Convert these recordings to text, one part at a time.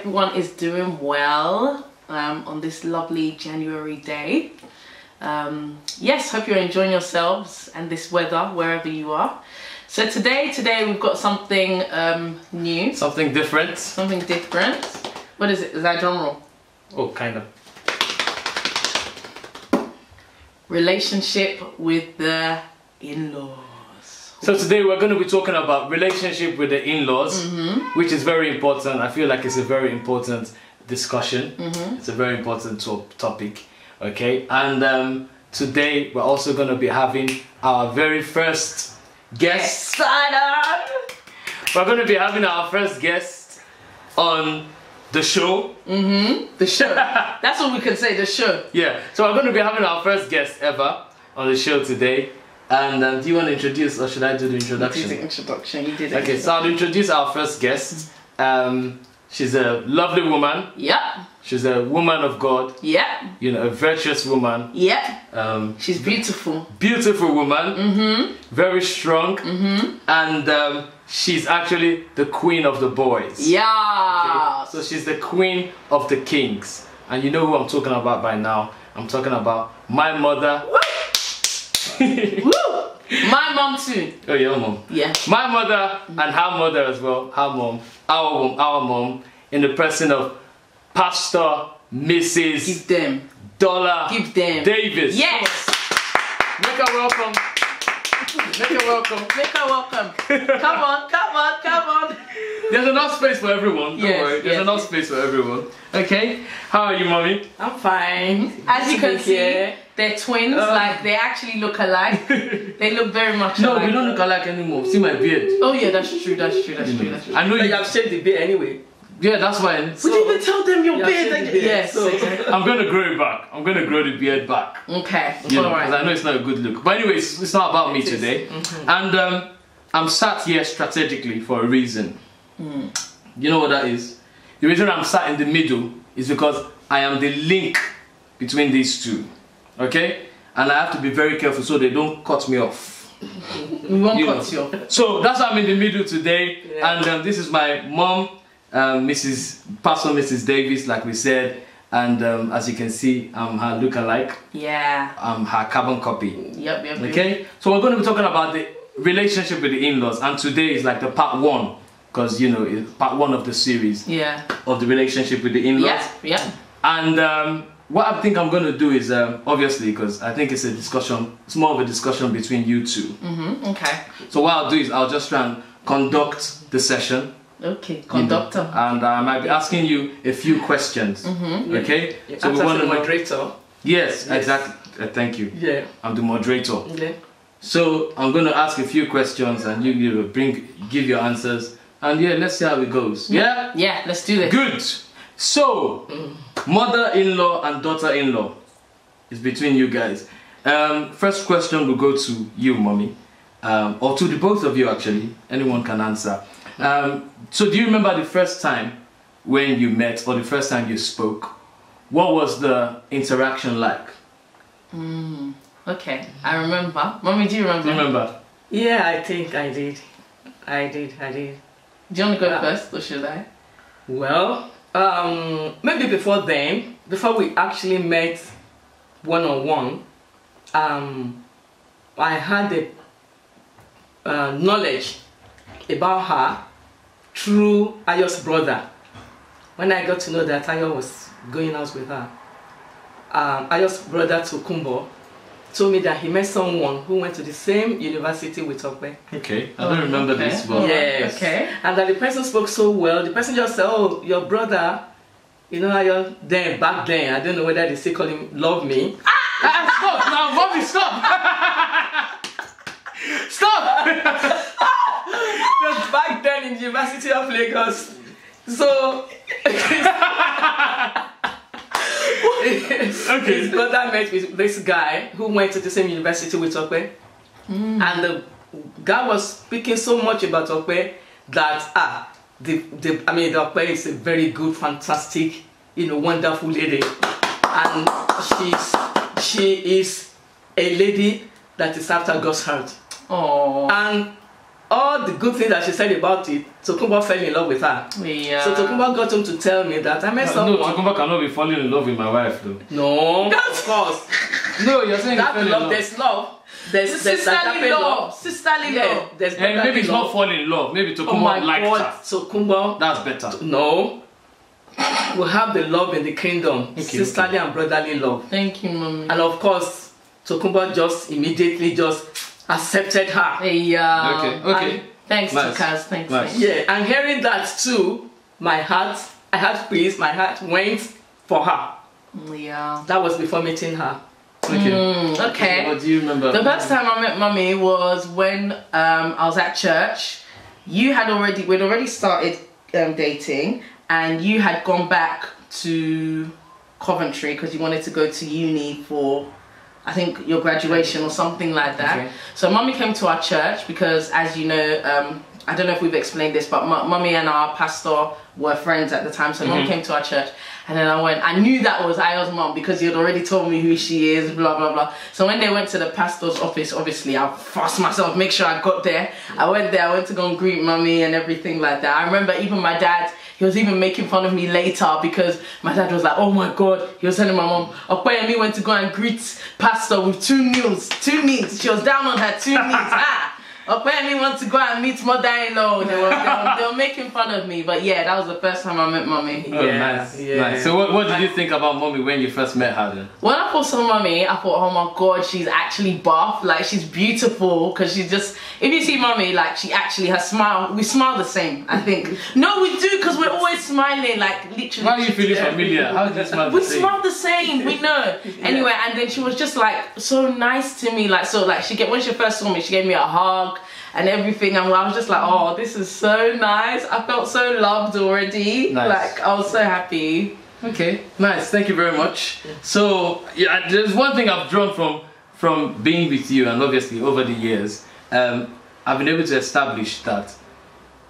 everyone is doing well on this lovely January day. Yes, hope you're enjoying yourselves and this weather wherever you are. So today we've got something new. Something different. Something different. What is it? Is that drum roll? Oh, kind of. Relationship with the in-laws. So today we're going to be talking about relationship with the in-laws, which is very important. I feel like it's a very important discussion. It's a very important topic. Okay, and today we're also going to be having our very first guest. We're going to be having our first guest on the show. The show. That's what we can say, the show. Yeah, so we're going to be having our first guest ever on the show today. And do you want to introduce, or should I do the introduction? You did the introduction, you did it. Okay, so I'll introduce our first guest. She's a lovely woman. Yep. She's a woman of God. Yep. You know, a virtuous woman. Yep. She's beautiful. Beautiful woman. Very strong. And she's actually the queen of the boys. Yeah. Okay? So she's the queen of the kings. And you know who I'm talking about by now. I'm talking about my mother. Woo! My mom too. Oh, your mom. Yeah. My mother and her mother as well. Her mom. Our mom. In the person of Pastor Mrs. Give them. Dollar. Give them. Davis. Yes. Make her welcome. Make her welcome. Make her welcome. Come on, come on, come on. There's enough space for everyone. Don't worry. There's enough space for everyone. Okay. How are you, mommy? I'm fine. As you can see, they're twins. Like they actually look alike. They look very much alike. No, we don't look alike anymore. See my beard. Oh yeah, that's true. That's true. That's true. That's true. I know you have shaved the beard anyway. Yeah, that's why. Would you even tell them your beard? Yes. So, I'm gonna grow it back. I'm gonna grow the beard back. Okay. You know, All right. because I know it's not a good look. But anyways, it's not about me today. And I'm sat here strategically for a reason. You know what that is? The reason I'm sat in the middle is because I am the link between these two. Okay? And I have to be very careful so they don't cut me off. We won't cut you off. So that's why I'm in the middle today. Yeah. And this is my mom, Pastor Mrs. Davis, like we said. And as you can see, I'm her look-alike. Yeah. I'm her carbon copy. Yep. Okay? So we're going to be talking about the relationship with the in-laws. And today is like the part one. Because, you know, it's part one of the series. Yeah. Of the relationship with the in-laws. Yeah. And what I think I'm going to do is, obviously, because I think it's a discussion, it's more of a discussion between you two. Okay. So what I'll do is I'll just try and conduct the session. Okay, conductor. You know, and I might be asking you a few questions. Okay? So we want to moderator. Yes, exactly. Thank you. Yeah. I'm the moderator. Yeah. So I'm going to ask a few questions and you give your answers. And yeah, let's see how it goes. Yeah? Yeah, let's do this. Good. So, mother-in-law and daughter-in-law is between you guys. First question will go to you, mommy. Or to the both of you, actually. Anyone can answer. So do you remember the first time when you met or the first time you spoke? What was the interaction like? Okay, I remember. Mommy, do you remember? Do you remember? Yeah, I think I did. I did. Do you want to go first or should I? Well, maybe before then, before we actually met one-on-one, I had the knowledge about her through Ayo's brother. When I got to know that Ayo was going out with her, Ayo's brother Tokumbo told me that he met someone who went to the same university with Okwe. Okay, I don't remember this, but yes. Okay. And that the person spoke so well. The person just said, "Oh, your brother, you know, back then, I don't know whether they still call him Love Me." Stop now, mommy, stop! Stop! Just back then in the University of Lagos. So Okay. His brother met with this guy who went to the same university with Okwe. And the guy was speaking so much about Okwe that the Okwe is a very good, fantastic, you know, wonderful lady. And she is a lady that is after God's heart. Oh. And all the good things that she said about it, Tokumbo fell in love with her. Yeah. So Tokumbo got him to tell me that I met someone. No, Tokumbo cannot be falling in love with my wife though. No, of course. No, you're saying that he fell in love. There's love. There's sisterly love. Sisterly love. There's And maybe it's not falling in love. Maybe Tokumbo liked her. Tokumbo. That's better. No. We have the love in the kingdom. Sisterly and brotherly love. Thank you, mommy. And of course, Tokumbo just immediately just accepted her. Yeah. Okay. Thanks, Nice. Tukaz. Thanks. Nice. Yeah, and hearing that too, I had peace, my heart went for her. Yeah. That was before meeting her. Okay. Okay. What do you remember? The first time I met Mummy was when I was at church. We'd already started dating, and you had gone back to Coventry because you wanted to go to uni for, I think, your graduation or something like that. Okay. So Mummy came to our church because, as you know, I don't know if we've explained this, but Mummy and our pastor were friends at the time. So Mum came to our church, and then I knew that was Ayo's mum because he had already told me who she is, blah, blah, blah. So when they went to the pastor's office, obviously I forced myself, make sure I got there. I went to go and greet Mummy and everything like that. I remember even my dad, he was even making fun of me later because my dad was like, oh my God, he was telling my mom, Okoyemi went to go and greet pastor with two knees. She was down on her 2 knees. Okoyemi went to go and meet mother-in-law. They were making fun of me. But yeah, that was the first time I met Mummy. Oh, nice. So what did you think about Mommy when you first met her then? When I first saw Mummy, I thought, oh my God, she's actually buff. Like, she's beautiful. Because she's just, if you see Mummy, like, she actually, her smile, we smile the same, I think. No, we do, because we're always smiling, like, literally. Why are you feeling familiar? How do you smile the same? We smile the same, we know. Anyway, and then she was just, like, so nice to me. Like, so, like, when she first saw me, she gave me a hug and everything, and I was just like, oh, this is so nice. I felt so loved already. Nice. Like, I was so happy. Okay, nice. Thank you very much. So, yeah, there's one thing I've drawn from being with you, and obviously over the years, I've been able to establish that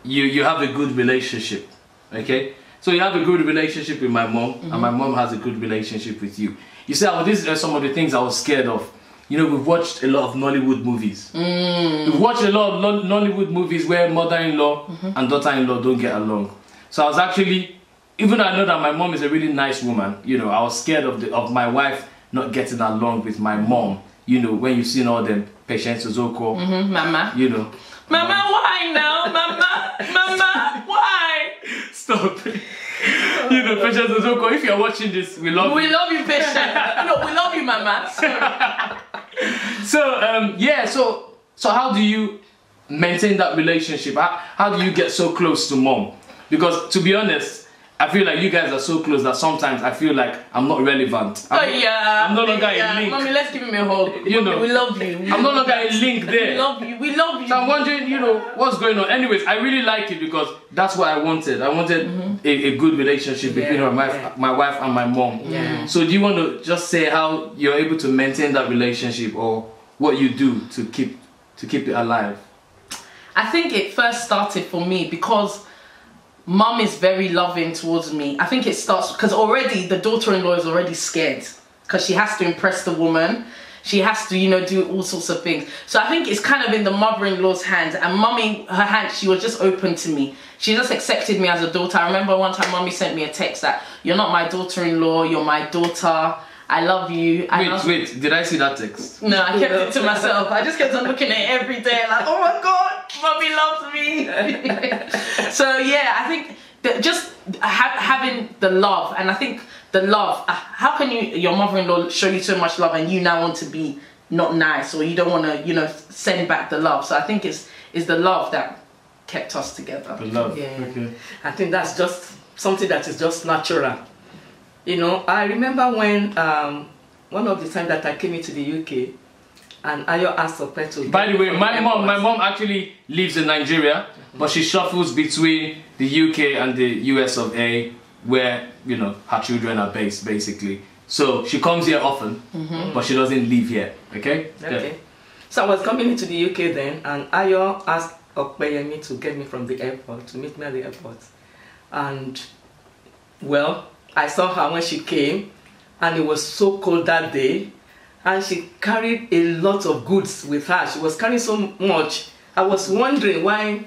you have a good relationship. Okay, so you have a good relationship with my mom, and my mom has a good relationship with you. You see, these are some of the things I was scared of. You know, we've watched a lot of Nollywood movies. We've watched a lot of Nollywood movies where mother-in-law and daughter-in-law don't get along. So I was actually, even though I know that my mom is a really nice woman, you know, I was scared of my wife not getting along with my mom. You know, when you've seen all them Patience Ozoko, Mama. you know. Mama, why now? Mama, why? Stop. You know, Patience Ozoko, if you're watching this, we love you. We love you, Patience. No, we love you, Mama. So how do you maintain that relationship? How do you get so close to mom? Because to be honest, I feel like you guys are so close that sometimes I feel like I'm not relevant. I'm no longer a link. Mommy, let's give him a hug. You know, we love you. I'm no longer a link there. We love you. So I'm wondering, you know, what's going on. Anyways, I really like it because that's what I wanted. I wanted a good relationship between my wife and my mom. Yeah. So do you want to just say how you're able to maintain that relationship, or what you do to keep it alive? I think it first started for me because Mum is very loving towards me. I think it starts because already the daughter-in-law is already scared because she has to impress the woman. She has to, you know, do all sorts of things. So I think it's kind of in the mother-in-law's hands, and Mummy, her hand, she was just open to me. She just accepted me as a daughter. I remember one time Mummy sent me a text that, you're not my daughter-in-law, you're my daughter. I love you. Wait, did I see that text? No, I kept it to myself. I just kept on looking at it every day like, oh my God, Mummy loves me. So yeah, I think that just having the love, and I think the love, how can your mother-in-law show you so much love and you now want to be not nice, or you don't want to, you know, send back the love. So I think it's the love that kept us together. The love, Yeah. okay. I think that's just something that is just natural. You know, I remember when one of the times that I came into the UK, and Ayo asked Ope to. By the way, my mom actually lives in Nigeria, but she shuffles between the UK and the US of A, where, you know, her children are based, basically. So she comes here often, but she doesn't live here. Okay. Okay. Yeah. So I was coming into the UK then, and Ayo asked Opeyemi to get me from the airport, to meet me at the airport, and well, I saw her when she came, and it was so cold that day, and she carried a lot of goods with her. She was carrying so much I was wondering why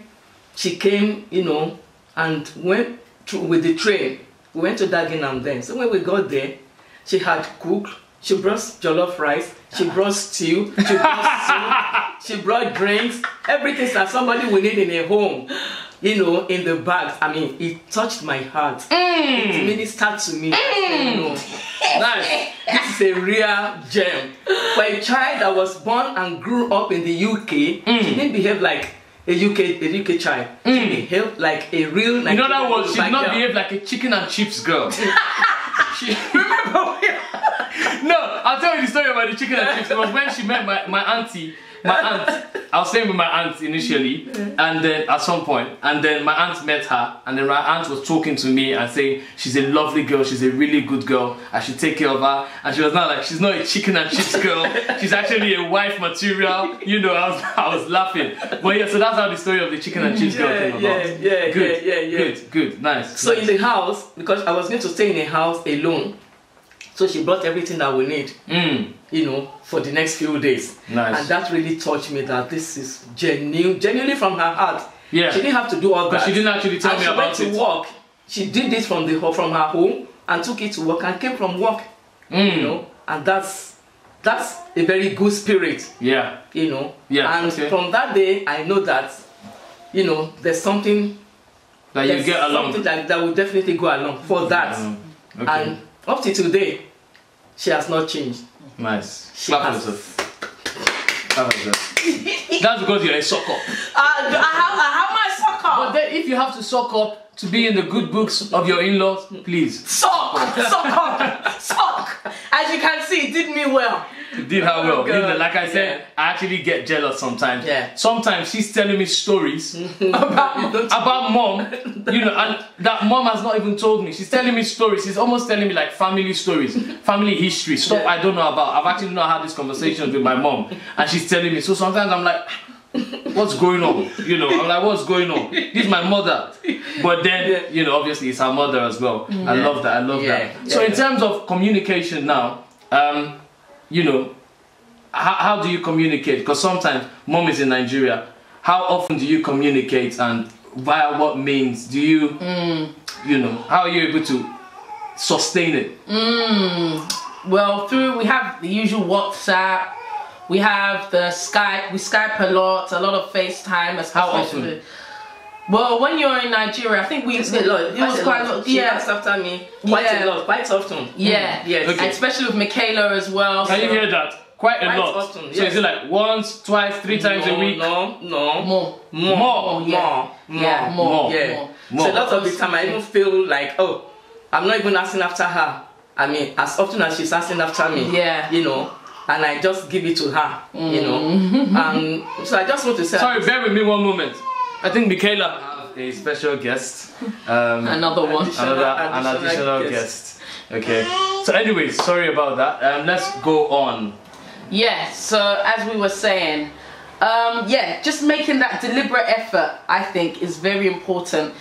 she came, you know, and went through with the train. We went to Dagenham then. So when we got there, she had cooked. She brought jollof rice. She brought stew. She brought soup. She brought drinks. Everything that somebody would need in a home, you know, in the bags. I mean, it touched my heart. It ministered to me. You know, nice. This is a real gem. For a child that was born and grew up in the UK, she didn't behave like a UK child. She behaved like a real. In other words, she did not behave like a chicken and chips girl. Remember? No, I'll tell you the story about the chicken and chips. It was when she met my auntie. My aunt, I was staying with my aunt initially, and then at some point, and then my aunt met her, and then my aunt was talking to me and saying she's a lovely girl, she's a really good girl, I should take care of her. And she was not like, she's not a chicken and chips girl, she's actually a wife material. You know, I was laughing. But yeah, so that's how the story of the chicken and chips girl came about. Good, nice. So nice. in the house, because I was going to stay in a house alone, so she brought everything that we need, you know, for the next few days. Nice. And that really touched me that this is genuinely from her heart. Yeah. She didn't have to do all that. But she didn't actually tell me about it. She went to work. She did this from her home and took it to work and came from work. You know, and that's a very good spirit. Yeah. You know. Yeah. And from that day, I know that, you know, there's something that you get along. Something that will definitely go along for that. Okay. And up to today, she has not changed. Nice. Clap for herself. That's because you're a suck up. How am I suck up? But then if you have to suck up to be in the good books of your in-laws, please. Suck up. As you can see, it did me well. It did her well. You know, like I said, Yeah. I actually get jealous sometimes. Yeah. Sometimes she's telling me stories about mom, you know, and that mom has not even told me. She's telling me stories. She's almost telling me like family stories, family history, stuff I don't know about. I've actually not had these conversations with my mom, and she's telling me. So sometimes I'm like, what's going on? You know, I'm like, what's going on? This is my mother. But then, you know, obviously it's her mother as well. I love that. I love that. So in terms of communication now, you know, how do you communicate? Because sometimes mom is in Nigeria. How often do you communicate, and via what means do you, you know, how are you able to sustain it? Well, we have the usual WhatsApp, we have the Skype, we Skype a lot of FaceTime. How often? Well, when you're in Nigeria, I think it was quite a lot. She asks after me quite a lot, quite often. Yeah, yes. Okay. And especially with Michaela as well. Can you hear that? Quite a lot. Often, yes. So is it like once, twice, 3 times a week? No. More. More. So a lot of the time I even feel like, oh, I'm not even asking after her. I mean, as often as she's asking after me, you know, and I just give it to her, you know. So I just want to say... Sorry, bear with me one moment. I think Michaela has a special guest. Another one. An additional guest. Okay. So anyways, sorry about that. Let's go on. Yeah, so as we were saying, just making that deliberate effort, I think, is very important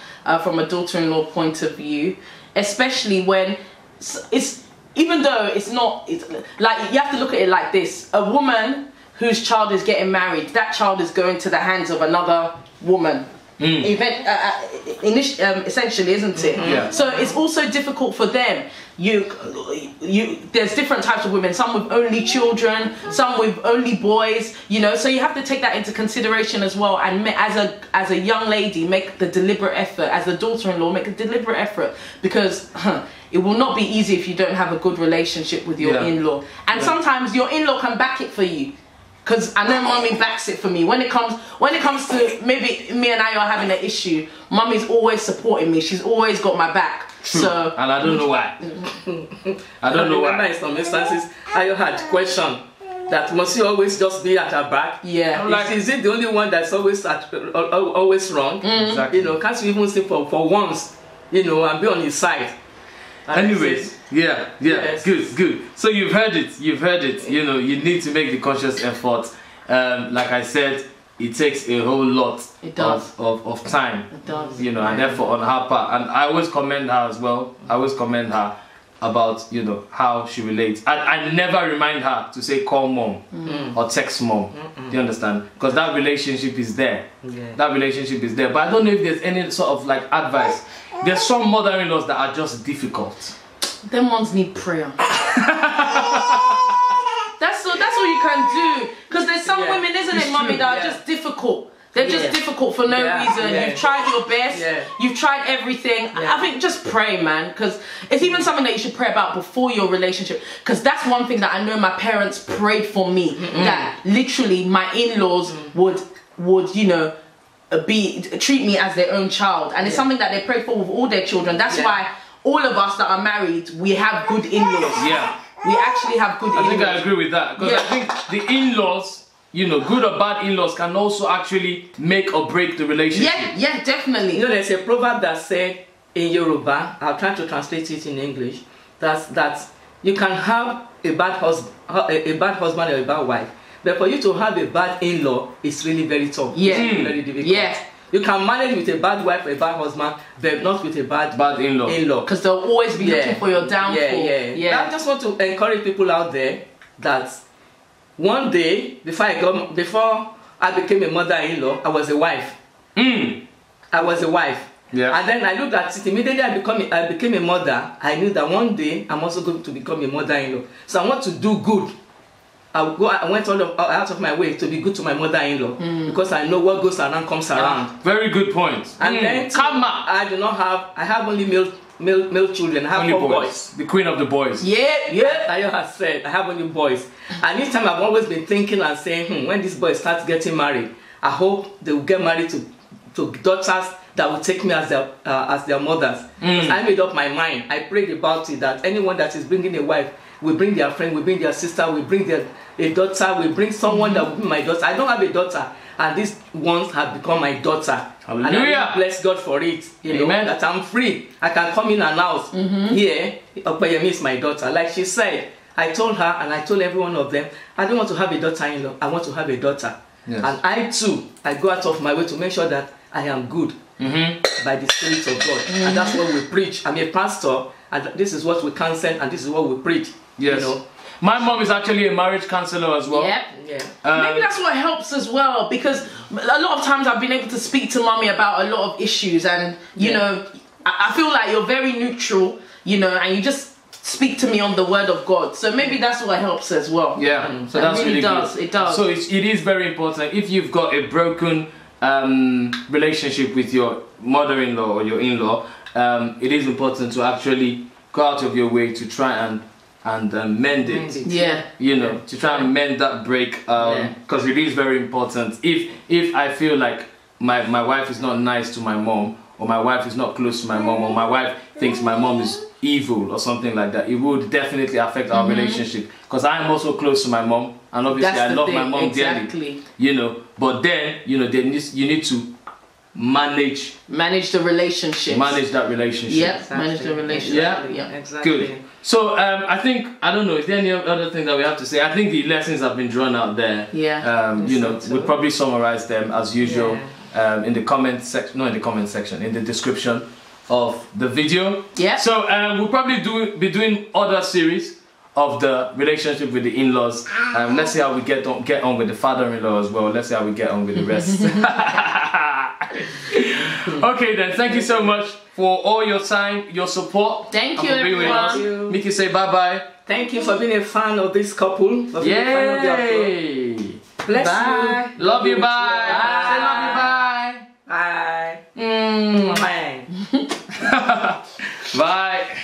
from a daughter-in-law point of view, especially when it's, even though it's not, it's like, you have to look at it like this. A woman whose child is getting married, that child is going to the hands of another woman. Essentially, isn't it? Yeah. So it's also difficult for them. There's different types of women. Some with only children, some with only boys. You know, so you have to take that into consideration as well. And as a young lady, make the deliberate effort. As a daughter-in-law, make a deliberate effort, because it will not be easy if you don't have a good relationship with your in-law. And sometimes your in-law can back it for you. Because I know mommy backs it for me. When it comes to maybe me and I are having an issue, mommy's always supporting me. She's always got my back. True. So, and I don't know why. I don't know why. In some instances, I had question that must you always just be at her back? Yeah. Like, is it the only one that's always wrong? Exactly. You know, can't you even say for once, you know, and be on his side? And anyways, yes. Good. So you've heard it. You know, you need to make the conscious effort. Like I said, it takes a whole lot of time. It does. You know, and therefore on her part, and I always commend her as well. I always commend her. about, you know, how she relates. I never remind her to say call mom or text mom. Do you understand? Because that relationship is there. Yeah. That relationship is there. But I don't know if there's any sort of like advice. There's some mother-in-laws that are just difficult. Them ones need prayer. That's all you can do. Because there's some women, isn't it, mommy, that are just difficult. They're just difficult for no reason. You've tried your best. You've tried everything. I think just pray, man. Because it's even something that you should pray about before your relationship. Because that's one thing that I know my parents prayed for me. That literally my in-laws would, you know, treat me as their own child. And it's something that they pray for with all their children. That's why all of us that are married, we have good in-laws. Yeah. We actually have good in-laws. I think I agree with that. Because I think the in-laws, you know, good or bad in-laws can also actually make or break the relationship. Yeah, definitely. You know, there's a proverb that said in Yoruba, I'll try to translate it in English, that you can have a bad husband or a bad wife, but for you to have a bad in-law, it's really very tough. Yeah. It's very difficult. Yeah. You can manage with a bad wife or a bad husband, but not with a bad in-law. Because they'll always be looking for your downfall. I just want to encourage people out there that one day, before I became a mother-in-law, I was a wife. I was a wife. Yeah. And then I looked at it. Immediately I became a mother. I knew that one day I'm also going to become a mother-in-law. So I want to do good. I went out of my way to be good to my mother-in-law because I know what goes around comes around. Very good point. And then I have only male children. I have only 4 boys. The queen of the boys. Ayo has said I have only boys. And each time I've always been thinking and saying, when this boy starts getting married, I hope they will get married to daughters that will take me as their mothers. Because I made up my mind. I prayed about it that anyone that is bringing a wife will bring their friend, will bring their sister, will bring a daughter, will bring someone that will be my daughter. I don't have a daughter, and these ones have become my daughter. Hallelujah. And I really bless God for it. You know, that I'm free. I can come in and out. Here, Opeyemi is my daughter. Like she said, I told her and I told every one of them, I don't want to have a daughter-in-law. I want to have a daughter. Yes. And I too, I go out of my way to make sure that I am good by the Spirit of God. And that's what we preach. I'm a pastor, and this is what we counsel, and this is what we preach. Yes. You know? My mom is actually a marriage counselor as well. Yeah. Maybe that's what helps as well, because a lot of times I've been able to speak to mommy about a lot of issues, and you know, I feel like you're very neutral, you know, and you just speak to me on the word of God. So maybe that's what helps as well. Yeah. So that's really good. It does. So it is very important. If you've got a broken relationship with your mother-in-law or your in-law, it is important to actually go out of your way to try and mend it. Yeah. You know, to try and mend that break, because it is very important. If I feel like my wife is not nice to my mom, or my wife is not close to my mom, or my wife thinks my mom is evil or something like that, it would definitely affect our relationship. Because I am also close to my mom, and obviously I love my mom dearly. You know, but then you know you need to manage the relationship. Manage that relationship. Yeah, exactly. Manage the relationship. Yeah, exactly. Good. So I think, I don't know, is there any other thing that we have to say? I think the lessons have been drawn out there. Yeah. You know, we'll probably summarize them as usual in the comment section, not in the comment section, in the description of the video. Yeah. So we'll probably be doing other series of the relationship with the in-laws. Let's see how we get on with the father-in-law as well. Let's see how we get on with the rest. Okay then, thank you so much for all your time, your support. Thank you, everyone. Mickey, say bye-bye. Thank you for being a fan of this couple. For being a fan of their couple. Bless Bye. you. Love you, bye. Say love you, bye. Bye. Bye.